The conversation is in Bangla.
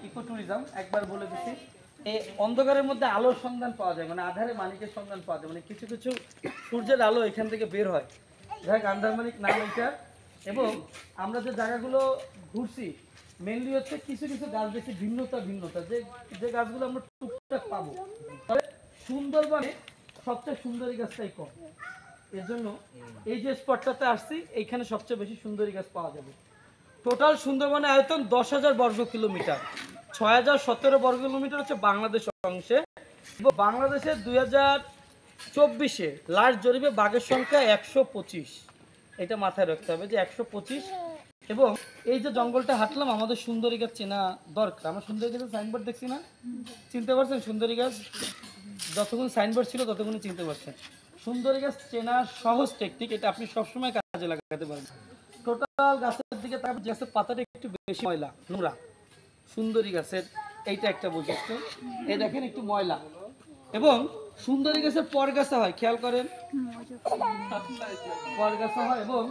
ইকো ট্যুরিজম একবার বলে দিচ্ছি, এই অন্ধকারের মধ্যে আলোর সন্ধান পাওয়া যায়, মানে আধারে মানিকের সন্ধান পাওয়া যায়, মানে কিছু কিছু সূর্যের আলো এখান থেকে বের হয়, যাই আন্দারমানিক নাম এটা। এবং আমরা যে জায়গাগুলো ঘুরছি মেনলি হচ্ছে কিছু কিছু গাছ দেখছি ভিন্নতা ভিন্নতা, যে যে গাছগুলো আমরা টুকটাক পাবো, তবে সুন্দরবনে সবচেয়ে সুন্দরী গাছটাই কম। এর জন্য এই যে স্পটটাতে আসছি এইখানে সবচেয়ে বেশি সুন্দরী গাছ পাওয়া যাবে। টোটাল সুন্দরবনের আয়তন 10,000 বর্গ কিলোমিটার, 6,017 বর্গ কিলোমিটার হচ্ছে বাংলাদেশ অংশে। এবং বাংলাদেশের 2024-এ লাস্ট জরিপে বাঘের সংখ্যা 125, এটা মাথায় রাখতে হবে যে 125। এবং এই যে জঙ্গলটা হাঁটলাম আমাদের সুন্দরী গাছ চেনা দরকার। আমরা সুন্দরী গাছের সাইনবোর্ড দেখছি না, চিনতে পারছেন সুন্দরী গাছ? যতক্ষণ সাইনবোর্ড ছিল ততক্ষণই চিনতে পারছেন। সুন্দরী গাছ চেনার সহজ টেকনিক, এটা আপনি সবসময় কাজে লাগাতে পারবেন। টোটাল গাছের দিকে তারপর গাছের পাতাটা একটু বেশি ময়লা নোংরা, সুন্দরী গাছের এইটা একটা বৈশিষ্ট্য। এই দেখেন একটু ময়লা। এবং সুন্দরী গাছের পরগাছা হয়, খেয়াল করেন, পরগাছা হয়। এবং